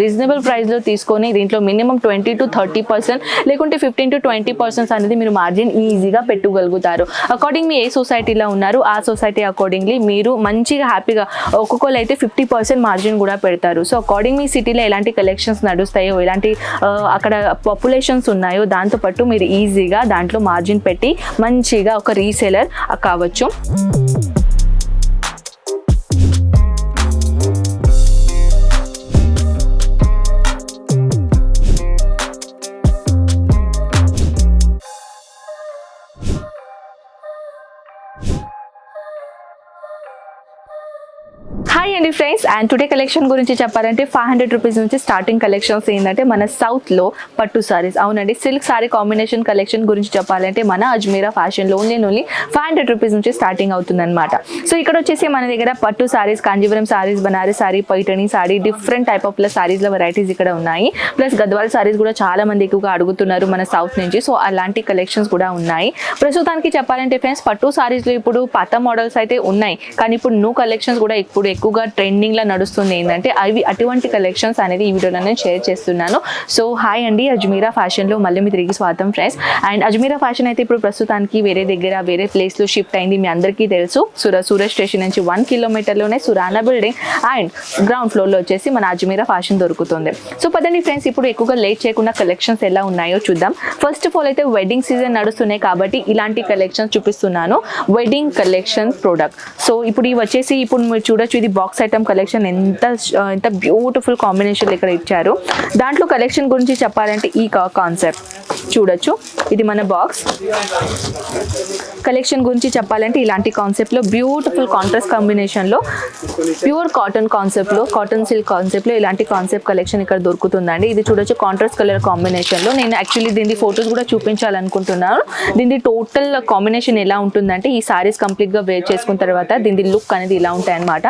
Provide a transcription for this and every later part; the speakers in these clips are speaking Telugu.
రీజనబుల్ ప్రైస్ లో తీసుకొని దీంట్లో మినిమం 20 to 30% లేకుంటే 15 to 20% అనేది మీరు మార్జిన్ ఈజీగా పెట్టుకోగలుగుతారు. అకార్డింగ్ మీ ఏ సొసైటీలో ఉన్నారు ఆ సొసైటీ అకార్డింగ్లీ మీరు మంచిగా హ్యాపీగా ఒక్కొక్కరు అయితే 50% మార్జిన్ కూడా పెడతారు. సో అకార్డింగ్ మీ సిటీలో ఎలాంటి కలెక్షన్స్ నడుస్తాయో ఎలాంటి అక్కడ పాపులేషన్స్ ఉన్నాయో దాంతో పాటు మీరు ఈజీగా దాంట్లో మార్జిన్ పెట్టి మంచిగా ఒక రీసేలర్ కావచ్చు. హాయ్ అండి ఫ్రెండ్స్, అండ్ టుడే కలెక్షన్ గురించి చెప్పాలంటే 500 రూపీస్ నుంచి స్టార్టింగ్ కలెక్షన్స్ ఏంటంటే మన సౌత్లో పట్టు సారీస్. అవునండి, సిల్క్ సారీ కాంబినేషన్ కలెక్షన్ గురించి చెప్పాలంటే మన అజ్మీరా ఫ్యాషన్లో ఓన్లీ 500 రూపీస్ నుంచి స్టార్టింగ్ అవుతుందన్నమాట. సో ఇక్కడ వచ్చేసి మన దగ్గర పట్టు saris, Kanjeevaram saris, Banaras sari, Paithani sari, different type of సారీస్లో వెరైటీస్ ఇక్కడ ఉన్నాయి. ప్లస్ గద్వాల్ సారీస్ కూడా చాలా మంది ఎక్కువగా అడుగుతున్నారు మన సౌత్ నుంచి. సో అలాంటి కలెక్షన్స్ కూడా ఉన్నాయి. ప్రస్తుతానికి చెప్పాలంటే ఫ్రెండ్స్, పట్టు సారీస్లో ఇప్పుడు పాత మోడల్స్ అయితే ఉన్నాయి, కానీ ఇప్పుడు న్యూ కలెక్షన్స్ కూడా ఇప్పుడు ఎక్కువగా ట్రెండింగ్ లా నడుస్తుంది. ఏంటంటే అటువంటి కలెక్షన్స్ అనేది ఈ వీడియోలో నేను షేర్ చేస్తున్నాను. సో హాయ్ అండి, అజ్మీరా ఫ్యాషన్ లో మళ్ళీ మీ తిరిగి స్వాగతం ఫ్రెండ్స్. అండ్ అజ్మీరా ఫ్యాషన్ అయితే ఇప్పుడు ప్రస్తుతానికి వేరే ప్లేస్ లో షిఫ్ట్ అయింది. మీ అందరికీ తెలుసు, సూరత్ స్టేషన్ నుంచి 1 కిలోమీటర్లోనే Surana building and ground floor లో వచ్చేసి మన అజ్మీరా ఫ్యాషన్ దొరుకుతుంది. సో పదండి ఫ్రెండ్స్, ఇప్పుడు ఎక్కువగా లేట్ చేయకుండా కలెక్షన్స్ ఎలా ఉన్నాయో చూద్దాం. ఫస్ట్ ఆఫ్ ఆల్ అయితే వెడ్డింగ్ సీజన్ నడుస్తున్నాయి కాబట్టి ఇలాంటి కలెక్షన్స్ చూపిస్తున్నాను. Wedding collection product. సో ఇప్పుడు ఇవి వచ్చేసి ఇప్పుడు మీరు చూడొచ్చు, ఇది బాక్స్ ఐటమ్ కలెక్షన్. ఎంత బ్యూటిఫుల్ కాంబినేషన్ ఇక్కడ ఇచ్చారు. దాంట్లో కలెక్షన్ గురించి చెప్పాలంటే ఈ కాన్సెప్ట్ చూడొచ్చు, ఇది మన బాక్స్ కలెక్షన్ గురించి చెప్పాలంటే ఇలాంటి కాన్సెప్ట్లో బ్యూటిఫుల్ కాంట్రాస్ట్ కాంబినేషన్లో ప్యూర్ కాటన్ కాన్సెప్ట్లో, కాటన్ సిల్క్ కాన్సెప్ట్లో ఇలాంటి కాన్సెప్ట్ కలెక్షన్ ఇక్కడ దొరుకుతుందండి. ఇది చూడొచ్చు కాంట్రాస్ట్ కలర్ కాంబినేషన్లో. నేను యాక్చువల్లీ దీని ఫొటోస్ కూడా చూపించాలనుకుంటున్నాను. దీని టోటల్ కాంబినేషన్ ఎలా ఉంటుందంటే ఈ సారీస్ కంప్లీట్గా వేర్ చేసుకున్న తర్వాత దీని లుక్ అనేది ఇలా ఉంటాయి అనమాట.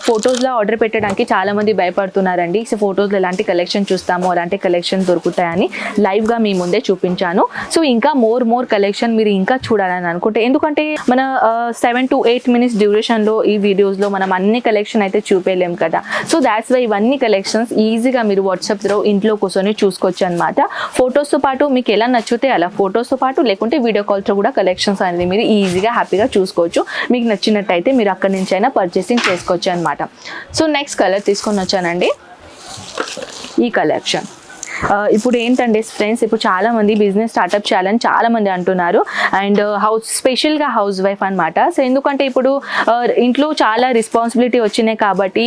ఫొటోస్లో ఆర్డర్ పెట్టడానికి చాలా మంది భయపడుతున్నారండి. సో ఫొటోస్లో ఎలాంటి కలెక్షన్ చూస్తామో అలాంటి కలెక్షన్ దొరుకుతాయని లైవ్గా మీ ముందే చూపించాను. సో ఇంకా మోర్ కలెక్షన్ మీరు ఇంకా చూడాలని అనుకుంటే, ఎందుకంటే మన 7 to 8 మినిట్స్ డ్యూరేషన్లో ఈ వీడియోస్లో మనం అన్ని కలెక్షన్ అయితే చూపేయలేం కదా. సో దాట్స్ వై ఇవన్నీ కలెక్షన్స్ ఈజీగా మీరు వాట్సాప్లో ఇంట్లో కూర్చొని చూసుకోవచ్చు అనమాట. ఫొటోస్తో పాటు మీకు ఎలా నచ్చితే అలా ఫొటోస్తో పాటు, లేకుంటే వీడియో కాల్తో కూడా కలెక్షన్స్ అనేది మీరు ఈజీగా హ్యాపీగా చూసుకోవచ్చు. మీకు నచ్చినట్టయితే మీరు అక్కడి నుంచి అయినా పర్చేసింగ్ చేసుకోవచ్చు అనమాట. సో నెక్స్ట్ కలర్ తీసుకొని వచ్చానండి, ఈ కలెక్షన్. ఇప్పుడు ఏంటంటే ఫ్రెండ్స్, ఇప్పుడు చాలా మంది బిజినెస్ స్టార్ట్అప్ చేయాలని చాలా మంది అంటున్నారు. అండ్ స్పెషల్గా హౌస్ వైఫ్ అనమాట. సో ఎందుకంటే ఇప్పుడు ఇంట్లో చాలా రెస్పాన్సిబిలిటీ వచ్చినాయి కాబట్టి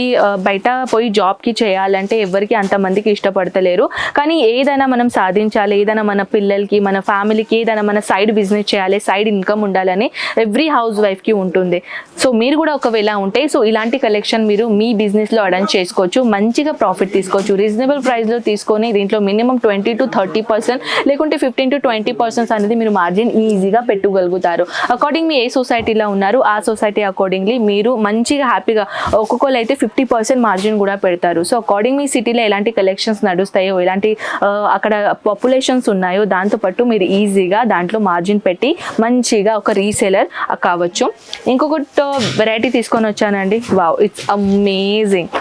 బయట పోయి జాబ్కి చేయాలంటే ఎవరికి అంతమందికి ఇష్టపడతలేరు. కానీ ఏదైనా మనం సాధించాలి, ఏదైనా మన పిల్లలకి, మన ఫ్యామిలీకి ఏదైనా మన సైడ్ బిజినెస్ చేయాలి, సైడ్ ఇన్కమ్ ఉండాలని ఎవ్రీ హౌస్ వైఫ్కి ఉంటుంది. సో మీరు కూడా ఒకవేళ ఉంటే సో ఇలాంటి కలెక్షన్ మీరు మీ బిజినెస్లో అడన్ చేసుకోవచ్చు, మంచిగా ప్రాఫిట్ తీసుకోవచ్చు. రీజనబుల్ ప్రైస్లో తీసుకొని దీంట్లో మినిమం 20 to 30% లేకుంటే 15 to 20% అనేది మీరు మార్జిన్ ఈజీగా పెట్టుకోగలుగుతారు. అకార్డింగ్ మీ ఏ సొసైటీలో ఉన్నారు ఆ సొసైటీ అకార్డింగ్లీ మీరు మంచిగా హ్యాపీగా ఒక్కొక్కరు అయితే 50% మార్జిన్ కూడా పెడతారు. సో అకార్డింగ్ మీ సిటీలో ఎలాంటి కలెక్షన్స్ నడుస్తాయో ఎలాంటి అక్కడ పాపులేషన్స్ ఉన్నాయో దాంతో పాటు మీరు ఈజీగా దాంట్లో మార్జిన్ పెట్టి మంచిగా ఒక రీసేలర్ కావచ్చు. ఇంకొకటి వెరైటీ తీసుకొని వచ్చానండి. Wow, it's amazing.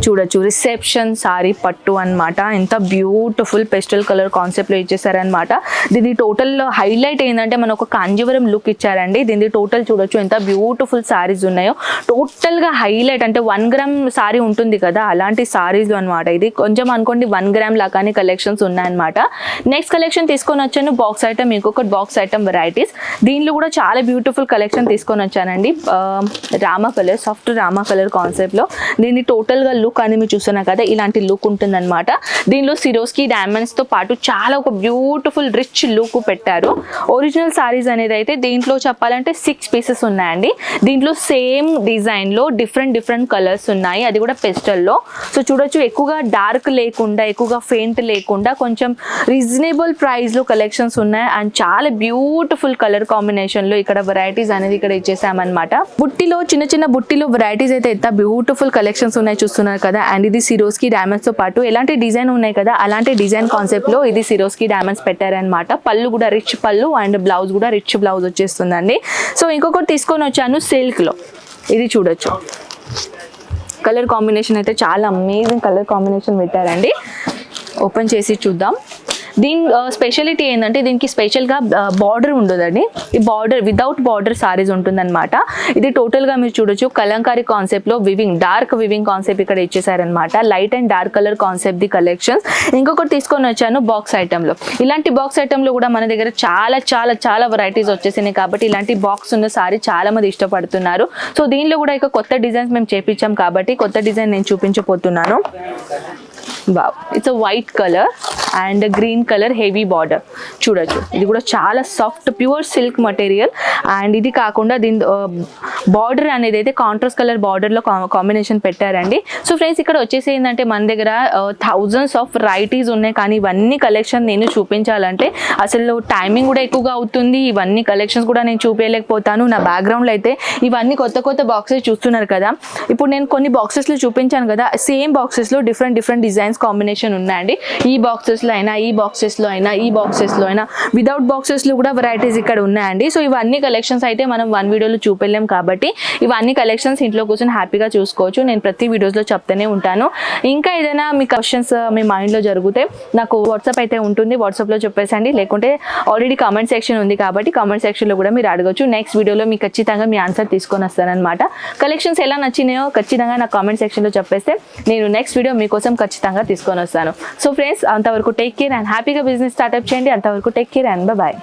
చూడొచ్చు, రిసెప్షన్ సారీ పట్టు అనమాట. ఎంత బ్యూటిఫుల్ పెస్టల్ కలర్ కాన్సెప్ట్లో ఇచ్చేసారనమాట. దీని టోటల్ హైలైట్ ఏంటంటే మన ఒక కాంజీవరం లుక్ ఇచ్చారండి. దీని టోటల్ చూడొచ్చు ఎంత బ్యూటిఫుల్ సారీస్ ఉన్నాయో. టోటల్గా హైలైట్ అంటే 1 గ్రామ్ సారీ ఉంటుంది కదా, అలాంటి సారీస్లో అనమాట. ఇది కొంచెం అనుకోండి 1 గ్రామ్ లాగానే కలెక్షన్స్ ఉన్నాయన్నమాట. నెక్స్ట్ కలెక్షన్ తీసుకొని వచ్చాను బాక్స్ ఐటమ్, ఇంకొకటి బాక్స్ ఐటమ్ వెరైటీస్. దీనిలో కూడా చాలా బ్యూటిఫుల్ కలెక్షన్ తీసుకొని వచ్చానండి. Rama colour, soft Rama colour కాన్సెప్ట్లో. దీన్ని టోటల్గా లుక్ అని మీరు చూస్తున్నారు కదా, ఇలాంటి లుక్ ఉంటుందన్నమాట. దీనిలో సిరోస్కి డైమండ్స్ తో పాటు చాలా ఒక బ్యూటిఫుల్ రిచ్ లుక్ పెట్టారు. ఒరిజినల్ సారీస్ అనేది అయితే దీంట్లో చెప్పాలంటే 6 పీసెస్ ఉన్నాయండి. దీంట్లో సేమ్ డిజైన్ లో డిఫరెంట్ కలర్స్ ఉన్నాయి, అది కూడా పెస్టల్లో. సో చూడొచ్చు, ఎక్కువగా డార్క్ లేకుండా ఎక్కువగా ఫెయింట్ లేకుండా కొంచెం రీజనబుల్ ప్రైస్ లో కలెక్షన్స్ ఉన్నాయి. అండ్ చాలా బ్యూటిఫుల్ కలర్ కాంబినేషన్ లో ఇక్కడ వెరైటీస్ అనేది ఇక్కడ ఇచ్చేసామన్నమాట. బుట్టిలో చిన్న బుట్టిలో వెరైటీస్ అయితే ఎంత బ్యూటిఫుల్ కలెక్షన్స్ ఉన్నాయి చూస్తున్నారు కదా. అండ్ ఇది సిరోస్కి డైమండ్స్ తో పాటు ఎలాంటి డిజైన్ ఉన్నాయి కదా అలాంటి డిజైన్ కాన్సెప్ట్ లో ఇది సిరోస్కి డైమండ్స్ పెట్టారనమాట. పళ్ళు కూడా రిచ్ పళ్ళు అండ్ బ్లౌజ్ కూడా రిచ్ బ్లౌజ్ వచ్చేస్తుందండి. సో ఇంకొకటి తీసుకొని వచ్చాను సిల్క్ లో. ఇది చూడొచ్చు, కలర్ కాంబినేషన్ అయితే చాలా అమేజింగ్ కలర్ కాంబినేషన్ పెట్టారండి. ఓపెన్ చేసి చూద్దాం. దీని స్పెషాలిటీ ఏంటంటే దీనికి స్పెషల్గా బార్డర్ ఉండదండి. ఈ బార్డర్ వితౌట్ బార్డర్ సారీస్ ఉంటుందన్నమాట. ఇది టోటల్గా మీరు చూడొచ్చు కలంకారీ కాన్సెప్ట్లో వివింగ్, డార్క్ వివింగ్ కాన్సెప్ట్ ఇక్కడ ఇచ్చేసారనమాట. Light and dark colour concept ది కలెక్షన్స్. ఇంకొకటి తీసుకొని వచ్చాను బాక్స్ ఐటెంలో. ఇలాంటి బాక్స్ ఐటెంలో కూడా మన దగ్గర చాలా చాలా చాలా వెరైటీస్ వచ్చేసినాయి కాబట్టి ఇలాంటి బాక్స్ ఉన్న సారీ చాలా మంది ఇష్టపడుతున్నారు. సో దీనిలో కూడా ఇక కొత్త డిజైన్స్ మేము చేపించాం కాబట్టి కొత్త డిజైన్ నేను చూపించబోతున్నాను. Wow, it's a white colour and green colour heavy border చూడొచ్చు. ఇది కూడా చాలా soft pure silk material. And ఇది కాకుండా దీని బార్డర్ అనేది అయితే కాంట్రాస్ట్ కలర్ బార్డర్లో కాంబినేషన్ పెట్టారండి. సో ఫ్రెండ్స్ ఇక్కడ వచ్చేసి ఏంటంటే మన దగ్గర థౌజండ్స్ ఆఫ్ వెరైటీస్ ఉన్నాయి, కానీ ఇవన్నీ కలెక్షన్ నేను చూపించాలంటే అసలు టైమింగ్ కూడా ఎక్కువగా అవుతుంది. ఇవన్నీ కలెక్షన్స్ కూడా నేను చూపించలేకపోతాను. నా బ్యాక్గ్రౌండ్లో అయితే ఇవన్నీ కొత్త కొత్త బాక్సెస్ చూస్తున్నారు కదా. ఇప్పుడు నేను కొన్ని బాక్సెస్లో చూపించాను కదా, సేమ్ బాక్సెస్లో డిఫరెంట్ డిఫరెంట్ డిజైన్స్ కాంబినేషన్ ఉన్నాయండి. ఈ బాక్సెస్లో అయినా ఈ బాక్సెస్లో అయినా ఈ బాక్సెస్లో అయినా వితౌట్ బాక్సెస్లో కూడా వెరైటీస్ ఇక్కడ ఉన్నాయండి. సో ఇవన్నీ కలెక్షన్స్ అయితే మనం వన్ వీడియోలో చూపెళ్ళాం కాబట్టి ఇవన్నీ కలెక్షన్స్ ఇంట్లో కూర్చొని హ్యాపీగా చూసుకోవచ్చు. నేను ప్రతి వీడియోస్లో చెప్తూనే ఉంటాను. ఇంకా ఏదైనా మీ క్వశ్చన్స్ మీ మైండ్లో జరిగితే నాకు వాట్సాప్ అయితే ఉంటుంది, వాట్సాప్లో చెప్పేసండి. లేకుంటే ఆల్రెడీ కామెంట్ సెక్షన్ ఉంది కాబట్టి కామెంట్ సెక్షన్లో కూడా మీరు అడగచ్చు. నెక్స్ట్ వీడియోలో మీకు ఖచ్చితంగా మీ ఆన్సర్ తీసుకొని వస్తానన్నమాట. కలెక్షన్స్ ఎలా నచ్చినాయో ఖచ్చితంగా నా కామెంట్ సెక్షన్లో చెప్పేస్తే నేను నెక్స్ట్ వీడియో మీకోసం ఖచ్చితంగా తీసుకొని వస్తాను. సో ఫ్రెండ్స్ అంతవరకు టేక్ కేర్ అండ్ హ్యాపీగా బిజినెస్ స్టార్ట్అప్ చేయండి. అంతవరకు టేక్ కేర్ అండ్ బాయ్.